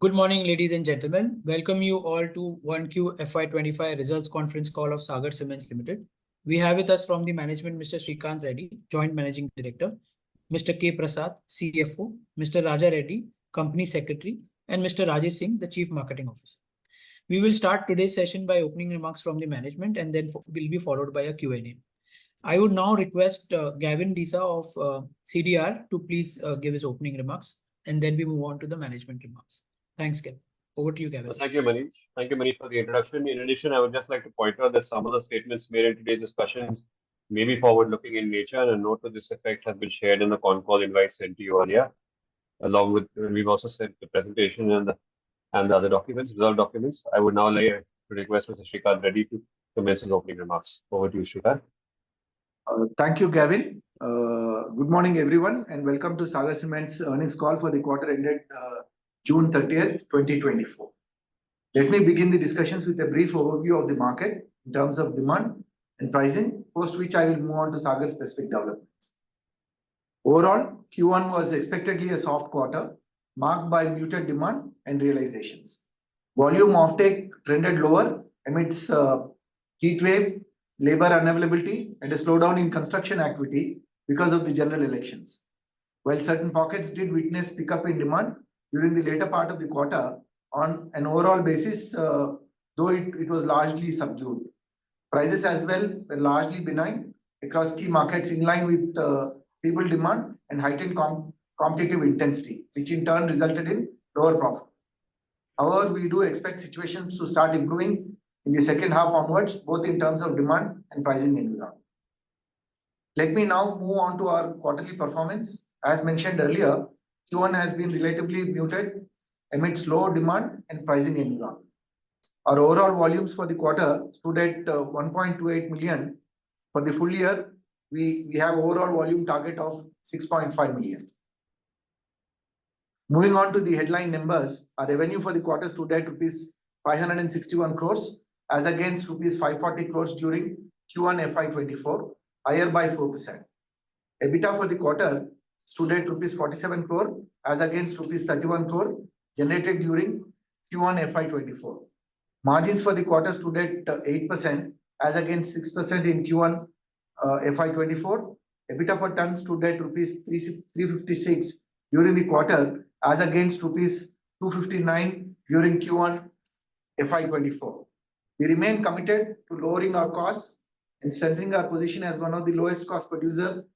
Good morning, ladies and gentlemen. Welcome you all to 1Q FY25 results conference call of Sagar Cements Limited. We have with us from the management Mr. Srikanth Reddy, Joint Managing Director, Mr. K. Prasad, CFO, Mr. Raja Reddy, Company Secretary, and Mr. Rajesh Singh, the Chief Marketing Officer. We will start today's session by opening remarks from the management and then will be followed by a Q&A. I would now request Gavin Disa of CDR to please give his opening remarks, and then we move on to the management remarks. Thanks, Gavin. Over to you, Gavin. Thank you, Manish. Thank you, Manish, for the introduction. In addition, I would just like to point out that some of the statements made in today's discussions may be forward-looking in nature, and a note to this effect has been shared in the Concall invite sent to you earlier, along with we've also sent the presentation and the other documents, result documents. I would now like to request Mr. Srikanth Reddy to commence his opening remarks. Over to you, Srikanth. Thank you, Gavin. Good morning, everyone, and welcome to Sagar Cements earnings call for the quarter ended June 30th, 2024. Let me begin the discussions with a brief overview of the market in terms of demand and pricing, post which I will move on to Sagar specific developments. Overall, Q1 was expectedly a soft quarter, marked by muted demand and realizations. Volume offtake trended lower amidst heat wave, labor unavailability, and a slowdown in construction activity because of the general elections. While certain pockets did witness pickup in demand during the later part of the quarter, on an overall basis, though it was largely subdued. Prices as well were largely benign across key markets, in line with feeble demand and heightened competitive intensity, which in turn resulted in lower profit. However, we do expect situations to start improving in the second half onwards, both in terms of demand and pricing environment. Let me now move on to our quarterly performance. As mentioned earlier, Q1 has been relatively muted amidst low demand and pricing environment. Our overall volumes for the quarter stood at 1.28 million. For the full year, we have overall volume target of 6.5 million. Moving on to the headline numbers, our revenue for the quarter stood at rupees 561 crores as against rupees 540 crores during Q1 FY24, higher by 4%. EBITDA for the quarter stood at rupees 47 crore as against rupees 31 crore generated during Q1 FY24. Margins for the quarter stood at 8% as against 6% in Q1 FY24. EBITDA per ton stood at rupees 356 during the quarter as against rupees 259 during Q1 FY24. We remain committed to lowering our costs and strengthening our position as one of the lowest cost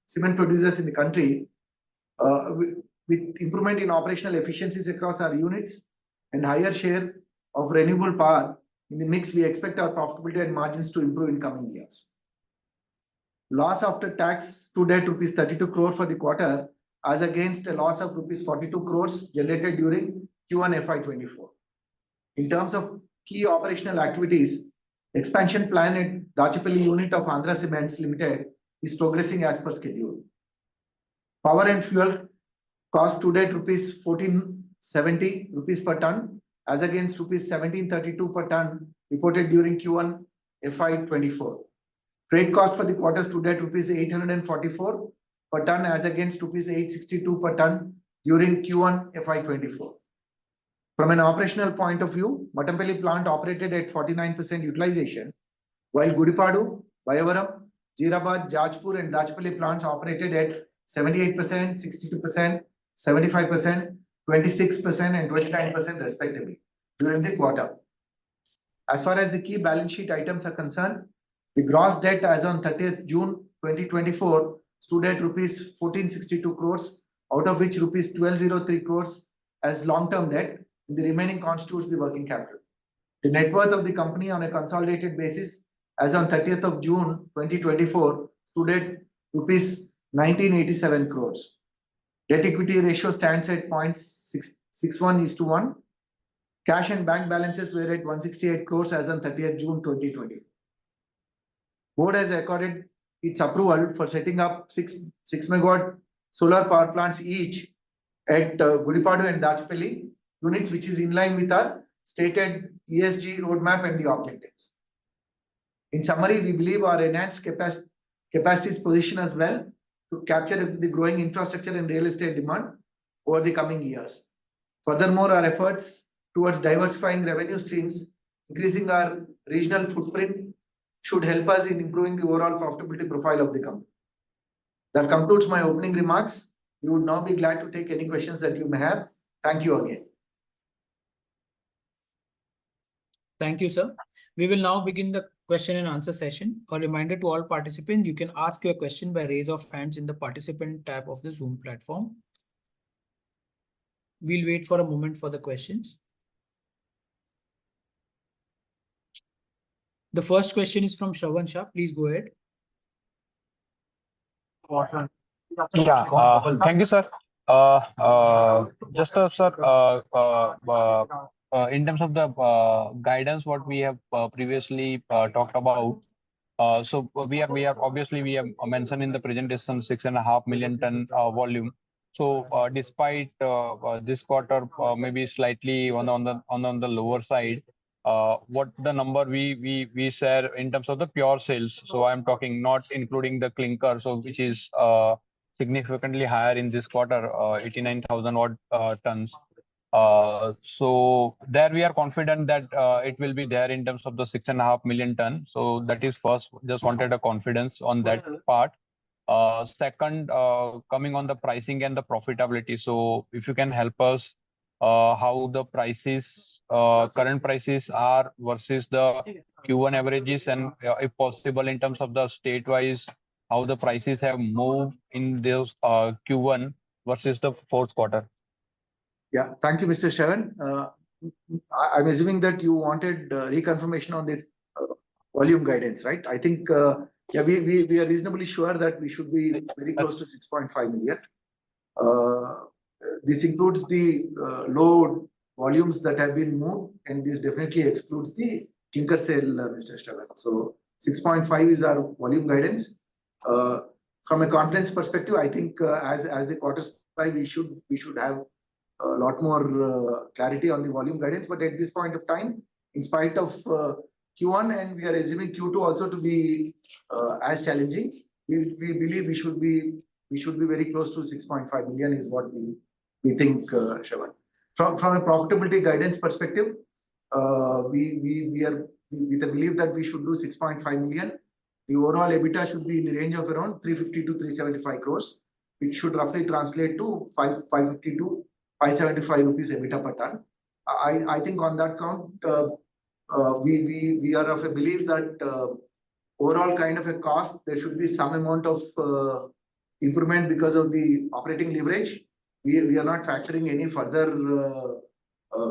cement producers in the country. With improvement in operational efficiencies across our units and higher share of renewable power in the mix, we expect our profitability and margins to improve in coming years. Loss after tax stood at rupees 32 crore for the quarter as against a loss of rupees 42 crores generated during Q1 FY24. In terms of key operational activities, expansion plan at Dachepalli unit of Andhra Cements Limited is progressing as per schedule. Power and fuel cost stood at rupees 1470 rupees per ton as against rupees 1732 per ton reported during Q1 FY24. Freight cost for the quarter stood at rupees 844 per ton as against rupees 862 per ton during Q1 FY24. From an operational point of view, Mattampally plant operated at 49% utilization, while Gudipadu, Bayavaram, Jeerabad, Jajpur and Dachepalli plants operated at 78%, 62%, 75%, 26% and 29% respectively during the quarter. As far as the key balance sheet items are concerned, the gross debt as on 30th June 2024 stood at rupees 1462 crores, out of which rupees 1203 crores as long-term debt, and the remaining constitutes the working capital. The net worth of the company on a consolidated basis as on 30th of June 2024 stood at rupees 1987 crores. Debt equity ratio stands at 0.61:1. Cash and bank balances were at 168 crores as on 30th June 2020. Board has accorded its approval for setting up 6 megawatt solar power plants each at Gudipadu and Dachepalli units, which is in line with our stated ESG roadmap and the objectives. In summary, we believe our enhanced capacities position us well to capture the growing infrastructure and real estate demand over the coming years. Furthermore, our efforts towards diversifying revenue streams, increasing our regional footprint should help us in improving the overall profitability profile of the company. That concludes my opening remarks. We would now be glad to take any questions that you may have. Thank you again. Thank you, sir. We will now begin the question and answer session. A reminder to all participants, you can ask your question by raise of hands in the participant tab of the Zoom platform. We'll wait for a moment for the questions. The first question is from Shravan Shah. Please go ahead. Yeah, thank you, sir. Sir, in terms of the guidance, what we have previously talked about. So we are obviously we have mentioned in the presentation 6.5 million ton volume. So despite this quarter maybe slightly on the lower side, what the number we share in terms of the pure sales. So I'm talking not including the clinker, so which is significantly higher in this quarter, 89,000 odd tons. So there we are confident that it will be there in terms of the 6.5 million ton. So that is first, just wanted a confidence on that part. Second, coming on the pricing and the profitability. So if you can help us, how the prices, current prices are versus the Q1 averages, and if possible in terms of the state-wise, how the prices have moved in those Q1 versus the fourth quarter. Yeah, thank you, Mr. Shravan. I'm assuming that you wanted reconfirmation on the volume guidance, right? I think yeah, we are reasonably sure that we should be very close to 6.5 million. This includes the low volumes that have been moved, and this definitely excludes the clinker sale, Mr. Shravan. So 6.5 is our volume guidance. From a confidence perspective, I think as the quarters by, we should have a lot more clarity on the volume guidance. But at this point of time, in spite of Q1, and we are assuming Q2 also to be as challenging, we believe we should be very close to 6.5 million is what we think, Shravan. From a profitability guidance perspective, we are with the belief that we should do 6.5 million. The overall EBITDA should be in the range of around 350 to 375 crores, which should roughly translate to 550 to 575 rupees EBITDA per ton. I think on that count, we are of a belief that overall kind of a cost, there should be some amount of improvement because of the operating leverage. We are not factoring any further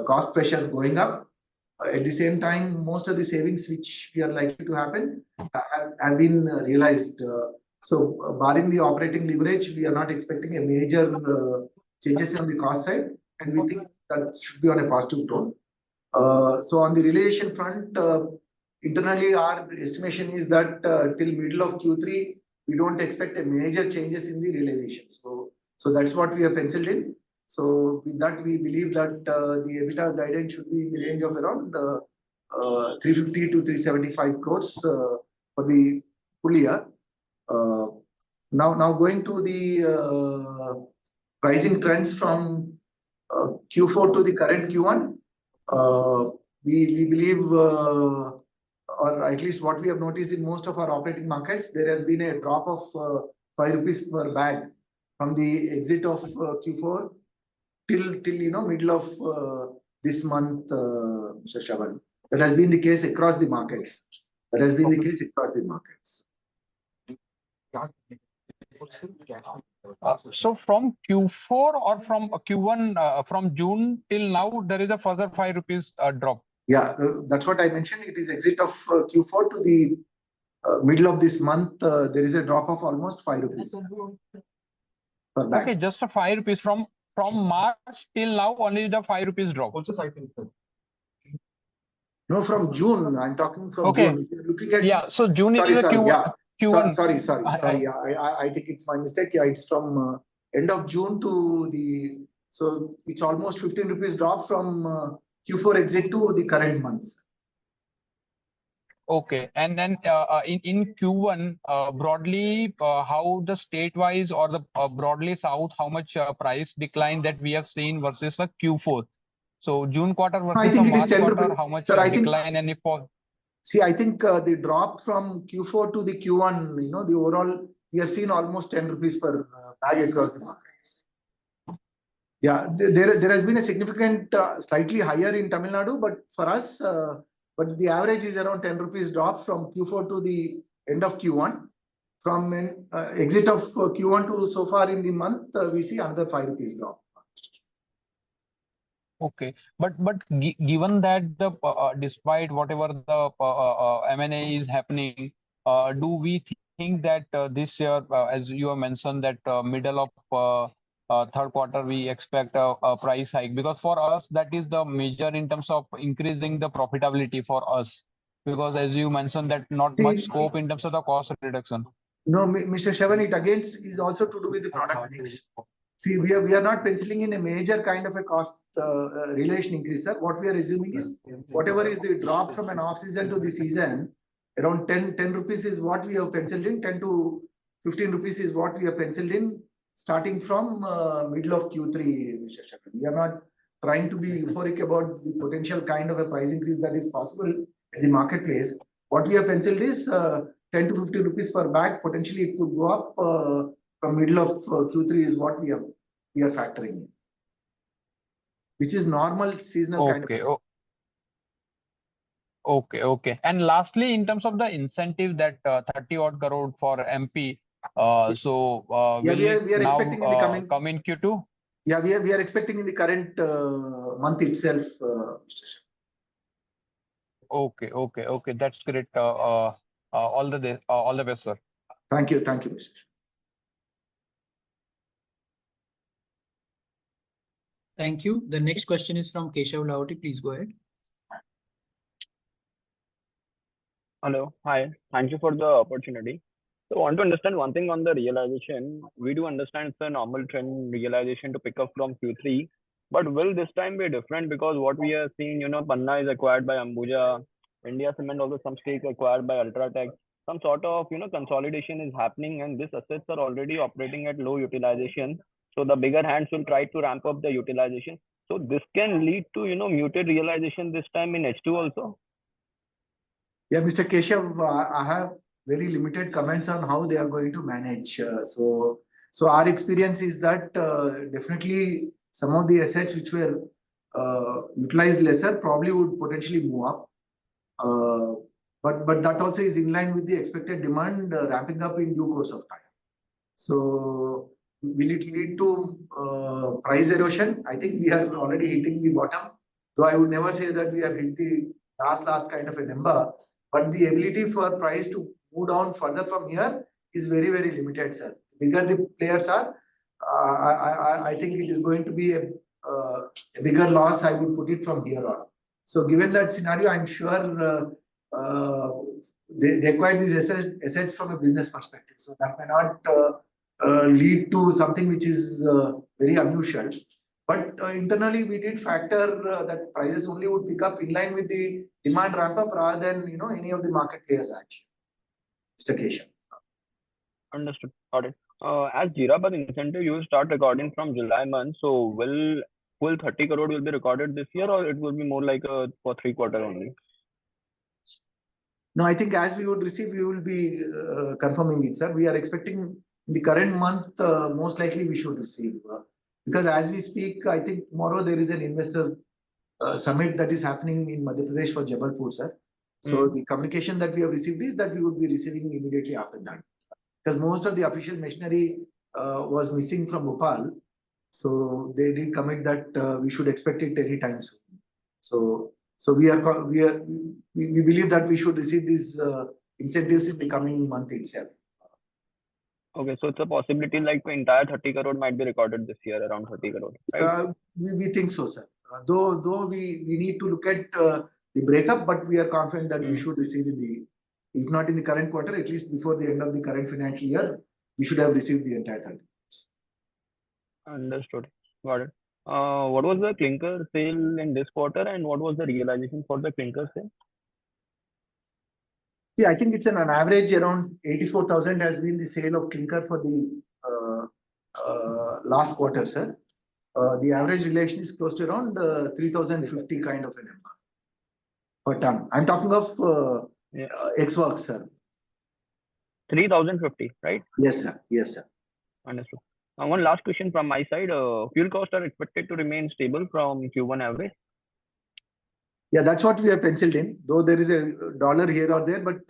cost pressures going up. At the same time, most of the savings which we are likely to happen have been realized. So barring the operating leverage, we are not expecting a major changes on the cost side, and we think that should be on a positive tone. So on the realization front, internally our estimation is that till middle of Q3, we don't expect a major changes in the realization. So that's what we have penciled in. So with that, we believe that the EBITDA guidance should be in the range of around 350 to 375 crores for the full year. Now going to the pricing trends from Q4 to the current Q1, we believe, or at least what we have noticed in most of our operating markets, there has been a drop of 5 rupees per bag from the exit of Q4 till middle of this month, Mr. Shravan. That has been the case across the markets. So from Q4 or from Q1, from June till now, there is a further 5 rupees drop. Yeah, that's what I mentioned. It is exit of Q4 to the middle of this month. There is a drop of almost 5 rupees per bag. Okay, just a 5 rupees from March till now, only the 5 rupees drop. No, from June. I'm talking from Okay. June. If you're looking at Yeah, so June is a Q1. Yeah. Q1. Sorry. Yeah, I think it's my mistake. Yeah, it's from end of June to the. So it's almost 15 rupees drop from Q4 exit to the current months. Okay. And then in Q1, broadly, how the state-wise or the broadly south, how much price decline that we have seen versus the Q4? So June quarter I versus the think it is March 10 quarter, rupees. how much Sir, I think, decline and if see, I think the drop from Q4 to the Q1, the overall, we have seen almost 10 rupees per bag across the market. Yeah, there has been a significant, slightly higher in Tamil Nadu, but for us, but the average is around 10 rupees drop from Q4 to the end of Q1. From exit of Q1 to so far in the month, we see another 5 rupees drop. Okay, but given that the despite whatever the M&A is happening, do we think that this year, as you have mentioned, that middle of third quarter we expect a price hike? Because for us that is the major in terms of increasing the profitability for us. Because as you mentioned that not much See, scope in terms of the cost reduction. No, Mr. Shavan, it again is also to do with the product mix. See, we are not penciling in a major kind of a cost relation increase, sir. What we are assuming is whatever is the drop from an off season to the season, around 10 rupees is what we have penciled in, 10 to 15 rupees is what we have penciled in, starting from middle of Q3, Mr. Shavan. We are not trying to be euphoric about the potential kind of a price increase that is possible in the marketplace. What we have penciled is 10 to 15 rupees per bag. Potentially, it could go up from middle of Q3 is what we are factoring in, which is normal seasonal kind of Okay. thing. Okay. And lastly, in terms of the incentive that 30 odd crore for MP, so Yeah, will we it are now expecting in the coming. come in Q2? Yeah, we are expecting in the current month itself, Mr. Shah. Okay. That's great. All the best, sir. Thank you, Mr. Shah. Thank you. The next question is from Keshav Lahoti. Please go ahead. Hello. Hi. Thank you for the opportunity. So I want to understand one thing on the realization. We do understand it's a normal trend realization to pick up from Q3, but will this time be different? Because what we are seeing, Panna is acquired by Ambuja, India Cement also some stake acquired by Ultratech. Some sort of, consolidation is happening, and these assets are already operating at low utilization. So the bigger hands will try to ramp up the utilization. So this can lead to, muted realization this time in H2 also. Yeah, Mr. Keshav, I have very limited comments on how they are going to manage. So our experience is that definitely some of the assets which were utilized lesser probably would potentially move up. But that also is in line with the expected demand ramping up in due course of time. So will it lead to price erosion? I think we are already hitting the bottom. Though I would never say that we have hit the last kind of a number. But the ability for price to move down further from here is very, very limited, sir. The bigger the players are, I think it is going to be a bigger loss. I would put it from here on. So given that scenario, I'm sure they acquired these assets from a business perspective. So that may not lead to something which is very unusual. But internally, we did factor that prices only would pick up in line with the demand ramp up rather than any of the market players actually. Mr. Keshav. Understood. Got it. As Jeerabad incentive, you will start recording from July month. So will full 30 crore will be recorded this year, or it will be more like for 3 quarter only? No, I think as we would receive, we will be confirming it, sir. We are expecting in the current month, most likely we should receive. Because as we speak, I think tomorrow there is an investor summit that is happening in Madhya Pradesh for Jabalpur, sir. So the communication that we have received is that we would be receiving immediately after that. Because most of the official machinery was missing from Bhopal. So they did commit that we should expect it anytime soon. So we believe that we should receive these incentives in the coming month itself. Okay, so it's a possibility like the entire 30 crore might be recorded this year, around 30 crore, right? We think so, sir. Though we need to look at the breakup, but we are confident that we should receive if not in the current quarter, at least before the end of the current financial year, we should have received the entire 30 crores. Understood. Got it. What was the clinker sale in this quarter, and what was the realization for the clinker sale? See, I think it's an average around 84,000 has been the sale of clinker for the last quarter, sir. The average realization is close to around 3,050 kind of a number per ton. I'm talking of Yeah. ex-works, sir. 3,050, right? Yes, sir. Yes, sir. Understood. One last question from my side. Fuel costs are expected to remain stable from Q1 average. Yeah, that's what we have penciled in, though there is a dollar here or there, but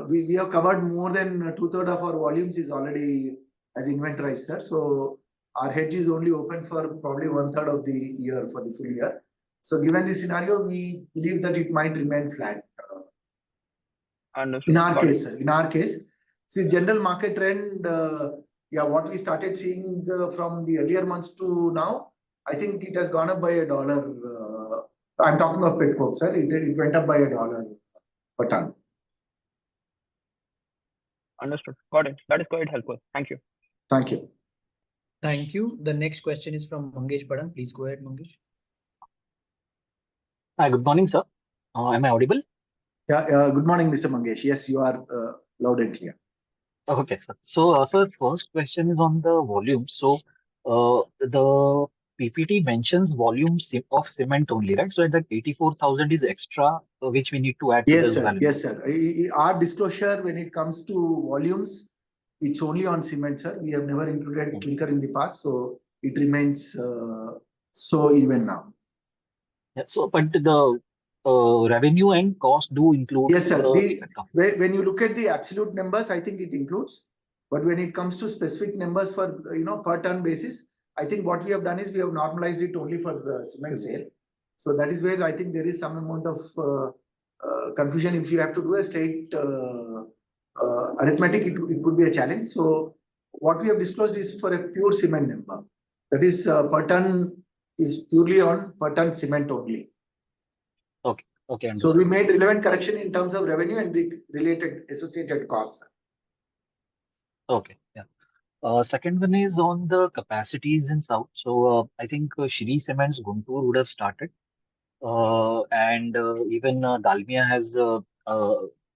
we have covered more than 2/3 of our volumes is already as inventorized, sir. So our hedge is only open for probably 1/3 of the year for the full year. So given the scenario, we believe that it might remain flat. Understood. In our Got it. case, sir, in our case, see general market trend, yeah, what we started seeing from the earlier months to now, I think it has gone up by $1. I'm talking of petcoke, sir. It went up by $1 per ton. Understood. Got it. That is quite helpful. Thank you. Thank you. Thank you. The next question is from Mangesh Padan. Please go ahead, Mangesh. Hi, good morning, sir. Am I audible? Yeah, good morning, Mr. Mangesh. Yes, you are loud and clear. Okay, sir. So, sir, first question is on the volume. So, the PPT mentions volume of cement only, right? So that 84,000 is extra, which we need to add to Yes, this sir. balance. Yes, sir. Our disclosure when it comes to volumes, it's only on cement, sir. We have never included clinker in the past, so it remains so even now. Yeah, so, but the revenue and cost do include Yes, sir. the The effect of when you look at the absolute numbers, I think it includes. But when it comes to specific numbers for per ton basis, I think what we have done is we have normalized it only for the cement sale. So that is where I think there is some amount of confusion. If you have to do a straight arithmetic, it could be a challenge. So what we have disclosed is for a pure cement number. That is per ton is purely on per ton cement only. Okay, okay, So understood. we made relevant correction in terms of revenue and the related associated costs. Okay, yeah. Second one is on the capacities in South. So, I think Shri Cements Guntur would have started. And even Dalmia has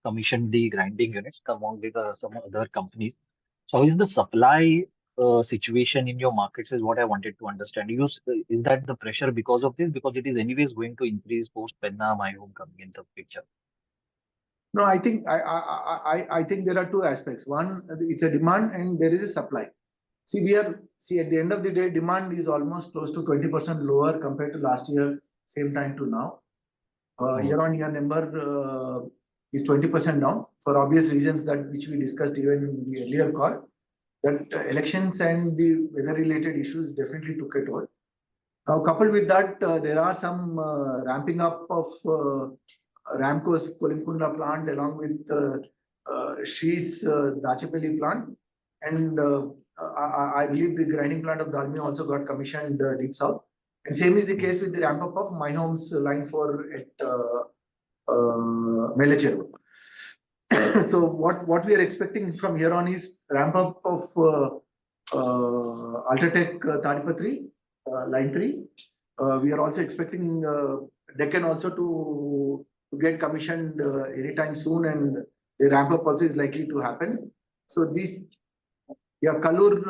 commissioned the grinding units along with some other companies. So, how is the supply situation in your markets? Is what I wanted to understand. Is that the pressure because of this? Because it is anyways going to increase post Penna, my home coming into the picture. No, I think I think there are two aspects. One, it's a demand and there is a supply. See, at the end of the day, demand is almost close to 20% lower compared to last year, same time to now. Year-on-year number is 20% down for obvious reasons that which we discussed even in the earlier call. That elections and the weather-related issues definitely took a toll. Now, coupled with that, there are some ramping up of Ramco's Kolimkunda plant along with Shri's Dachepalli plant. And I believe the grinding plant of Dalmia also got commissioned deep south. And same is the case with the ramp up of My Home's line 4 at Melecheru. So what we are expecting from here on is ramp up of Ultratech Tadipatri, line 3. We are also expecting Deccan also to get commissioned anytime soon, and the ramp up also is likely to happen. So these, yeah, Kalur,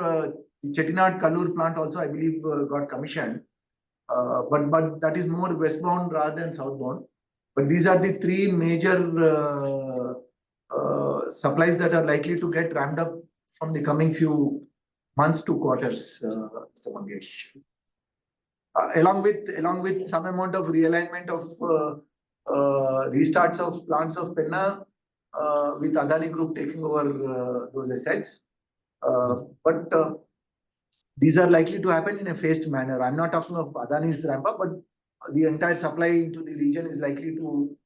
the Chettinad Kalur plant also I believe got commissioned, but that is more westbound rather than southbound. But these are the three major supplies that are likely to get ramped up from the coming few months to quarters, Mr. Mangesh. Along with some amount of realignment of restarts of plants of Penna with Adani Group taking over those assets. But these are likely to happen in a phased manner. I'm not talking of Adani's ramp up, but the entire supply into the region is likely to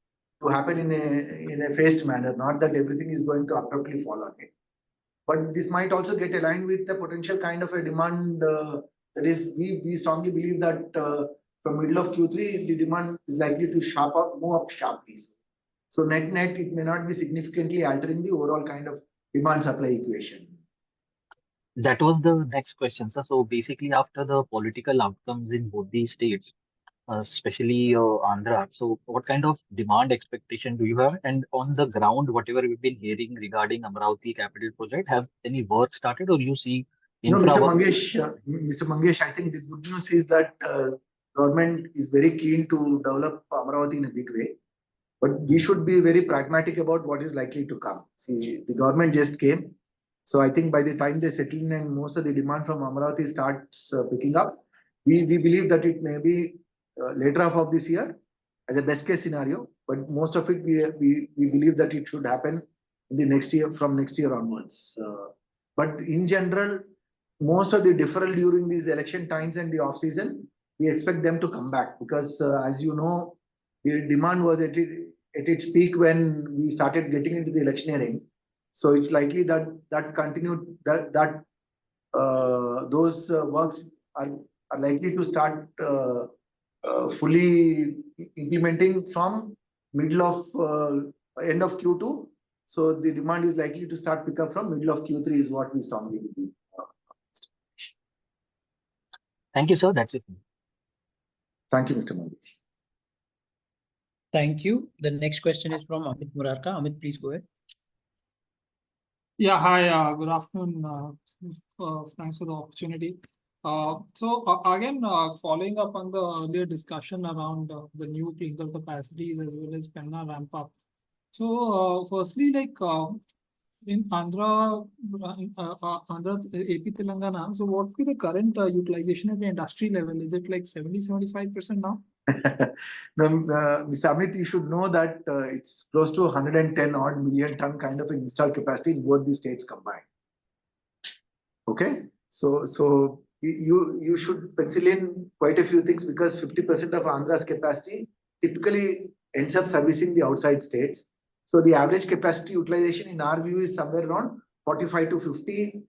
happen in a phased manner. Not that everything is going to abruptly fall on it. But this might also get aligned with the potential kind of a demand. That is, we strongly believe that from middle of Q3, the demand is likely to move up sharply. So net, it may not be significantly altering the overall kind of demand supply equation. That was the next question, sir. So basically, after the political outcomes in both these states, especially Andhra. So, what kind of demand expectation do you have? And on the ground, whatever we've been hearing regarding Amravati capital project, have any work started, or you see No, infra work? Mr. Mangesh, I think the good news is that government is very keen to develop Amaravati in a big way. But we should be very pragmatic about what is likely to come. See, the government just came. So I think by the time they settle in and most of the demand from Amaravati starts picking up, we believe that it may be later half of this year as a best case scenario. But most of it, we believe that it should happen in the next year, from next year onwards. But in general, most of the deferral during these election times and the off season, we expect them to come back because as you know, the demand was at its peak when we started getting into the electioneering. So it's likely that those works are likely to start fully implementing from middle of end of Q2. So the demand is likely to start pick up from middle of Q3 is what we strongly believe. Thank you, sir. That's it. Thank you, Mr. Modi. Thank you. The next question is from Amit Murarka. Amit, please go ahead. Yeah, hi, good afternoon. Thanks for the opportunity. Again, following up on the earlier discussion around the new clinker capacities as well as Penna ramp up. Firstly, like in Andhra, AP Telangana, so what will be the current utilization at the industry level? Is it like 70-75% now? No, Mr. Amit, you should know that it's close to 110 odd million ton kind of an installed capacity in both the states combined. Okay, so you should pencil in quite a few things because 50% of Andhra's capacity typically ends up servicing the outside states. So the average capacity utilization in our view is somewhere around 45 to 50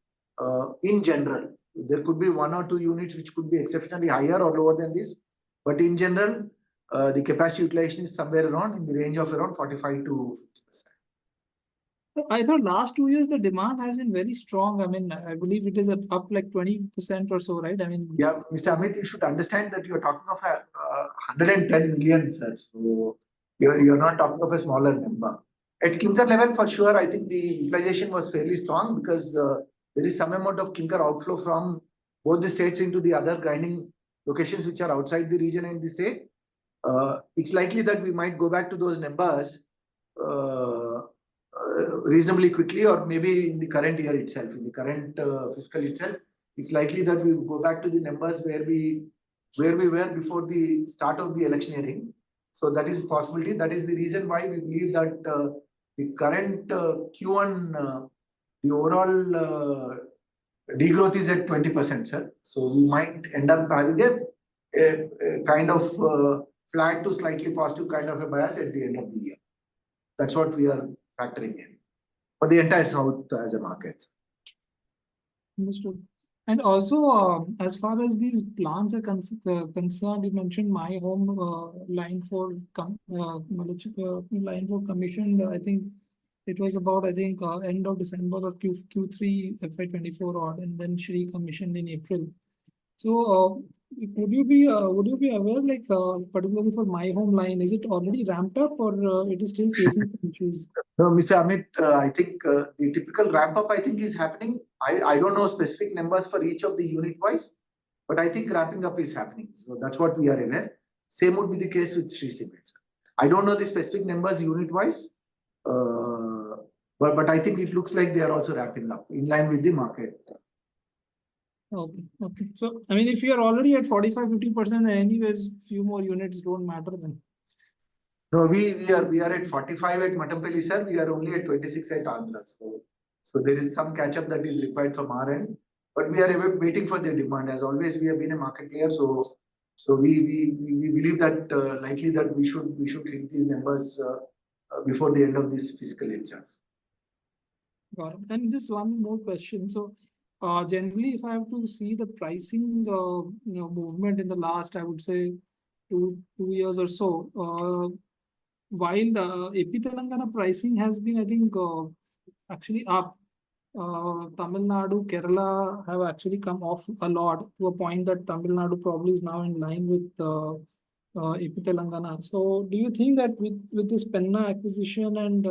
in general. There could be one or two units which could be exceptionally higher or lower than this. But in general, the capacity utilization is somewhere around in the range of around 45 to 50%. I thought last 2 years the demand has been very strong. I mean, I believe it is up like 20% or so, right? I mean, yeah, Mr. Amit, you should understand that you're talking of a 110 million, sir. So you're not talking of a smaller number. At clinker level, for sure, I think the utilization was fairly strong because there is some amount of clinker outflow from both the states into the other grinding locations which are outside the region and the state. It's likely that we might go back to those numbers reasonably quickly, or maybe in the current year itself, in the current fiscal itself. It's likely that we will go back to the numbers where we were before the start of the electioneering. So that is a possibility. That is the reason why we believe that the current Q1, the overall degrowth is at 20%, sir. So we might end up having a kind of flat to slightly positive kind of a bias at the end of the year. That's what we are factoring in for the entire South as a market. Understood. And also, as far as these plants are concerned, you mentioned my home line for commission. I think it was about end of December or Q3 FY24 odd, and then Shri commissioned in April. So would you be aware, like particularly for my home line, is it already ramped up or it is still facing some issues? No, Mr. Amit, I think the typical ramp up is happening. I don't know specific numbers for each of the unit wise, but I think ramping up is happening. So that's what we are aware. Same would be the case with Sri Cements. I don't know the specific numbers unit wise, but I think it looks like they are also ramping up in line with the market. Okay. So, I mean, if you are already at 45-50%, anyways, few more units don't matter then. No, we are at 45 at Matampally, sir. We are only at 26 at Andhra. So there is some catch up that is required from our end, but we are waiting for the demand. As always, we have been a market player, so we believe that likely that we should hit these numbers before the end of this fiscal itself. Got it. And just one more question. So, generally, if I have to see the pricing, movement in the last, I would say, two years or so, while the AP Telangana pricing has been, I think, actually up, Tamil Nadu, Kerala have actually come off a lot to a point that Tamil Nadu probably is now in line with AP Telangana. So do you think that with this Penna acquisition and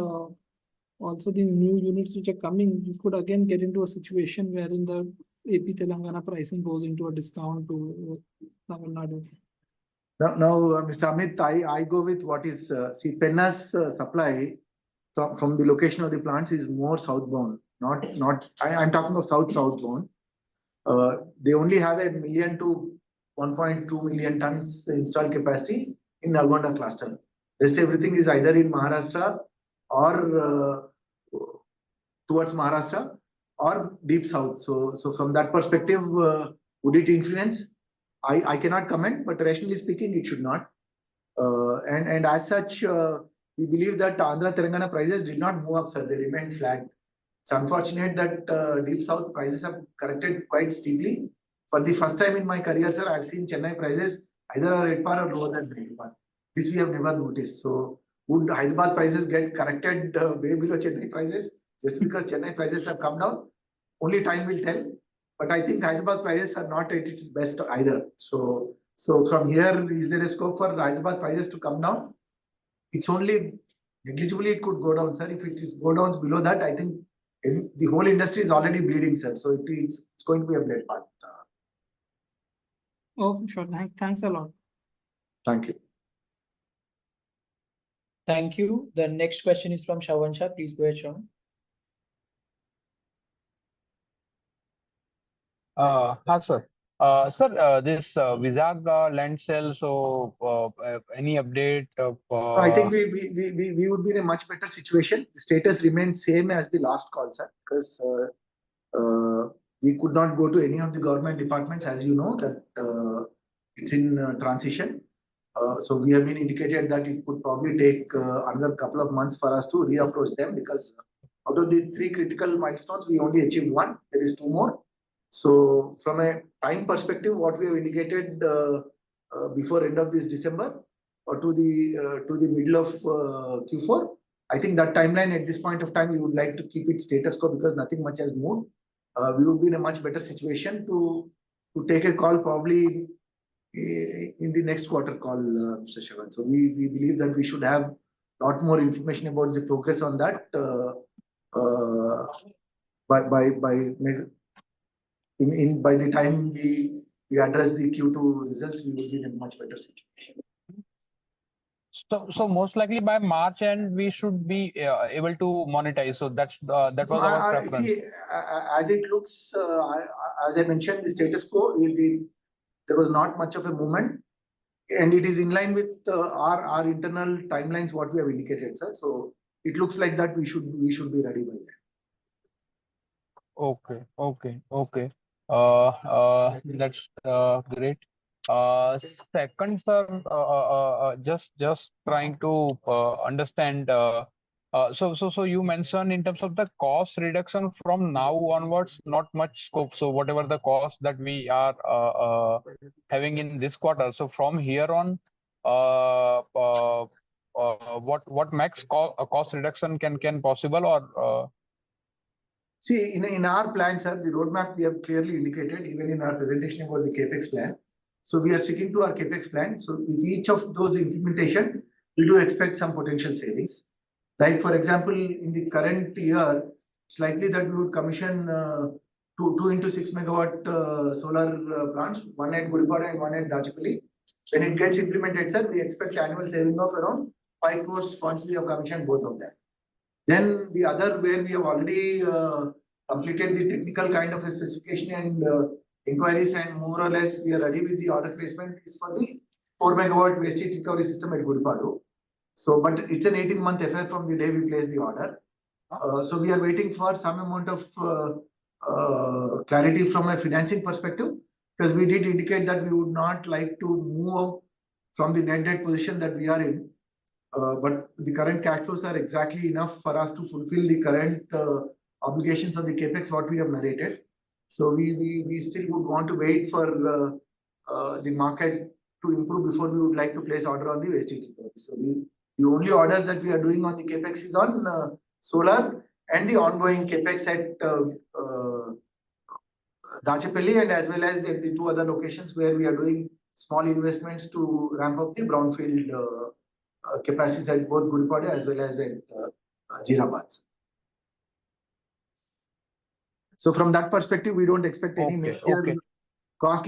also these new units which are coming, you could again get into a situation wherein the AP Telangana pricing goes into a discount to Tamil Nadu? Now, Mr. Amit, I go with what is, see, Penna's supply from the location of the plants is more southbound, I'm talking of southbound. They only have 1 million to 1.2 million tons installed capacity in Nalgonda cluster. Rest everything is either in Maharashtra or towards Maharashtra or deep south. So from that perspective, would it influence? I cannot comment, but rationally speaking, it should not. And as such, we believe that Andhra Telangana prices did not move up, sir. They remained flat. It's unfortunate that deep south prices have corrected quite steeply. For the first time in my career, sir, I've seen Chennai prices either at par or lower than Hyderabad. This we have never noticed. So would Hyderabad prices get corrected way below Chennai prices just because Chennai prices have come down? Only time will tell. But I think Hyderabad prices are not at its best either. So from here, is there a scope for Hyderabad prices to come down? It's only negligibly it could go down, sir. If it is go down below that, I think the whole industry is already bleeding, sir. So it's going to be a bleed path. Oh, sure. Thanks a lot. Thank you. Thank you. The next question is from Shravan Shah. Please go ahead, Shravan. Sir. Sir, this Vizag land sale, so any update? I think we would be in a much better situation. The status remains same as the last call, sir, because we could not go to any of the government departments, as you know, that it's in transition. So we have been indicated that it could probably take another couple of months for us to reapproach them, because out of the 3 critical milestones, we only achieved 1. There is 2 more. So from a time perspective, what we have indicated before end of this December or to the middle of Q4, I think that timeline at this point of time, we would like to keep it status quo because nothing much has moved. We would be in a much better situation to take a call probably in the next quarter call, Mr. Shravan. So we believe that we should have a lot more information about the progress on that by the time we address the Q2 results, we will be in a much better situation. So most likely by March end we should be able to monetize. So that was our preference. See, as it looks, as I mentioned, the status quo, there was not much of a movement, and it is in line with our internal timelines, what we have indicated, sir. So it looks like that we should be ready by then. Okay. That's great. Second, sir, just trying to understand. So you mentioned in terms of the cost reduction from now onwards, not much scope. So whatever the cost that we are having in this quarter, so from here on, what max cost reduction can possible or? See, in our plan, sir, the roadmap we have clearly indicated, even in our presentation about the CAPEX plan. So we are sticking to our CAPEX plan. So with each of those implementation, we do expect some potential savings. Like, for example, in the current year, it's likely that we would commission 2 into 6 megawatt solar plants, one at Gudipadu and one at Dachepalli. When it gets implemented, sir, we expect annual saving of around 5 crores once we have commissioned both of them. Then the other, where we have already completed the technical kind of a specification and inquiries, and more or less we are ready with the order placement, is for the 4 megawatt waste heat recovery system at Gudipadu. So, but it's an 18-month affair from the day we place the order. So we are waiting for some amount of clarity from a financing perspective, because we did indicate that we would not like to move from the net debt position that we are in. But the current cash flows are exactly enough for us to fulfill the current obligations of the CAPEX, what we have narrated. So we still would want to wait for the market to improve before we would like to place order on the waste heat recovery. So the only orders that we are doing on the CAPEX is on solar and the ongoing CAPEX at Dachepalli, and as well as at the 2 other locations where we are doing small investments to ramp up the brownfield capacities at both Gudipadu as well as at Jeerabad. So from that perspective, we don't expect any major Okay. costly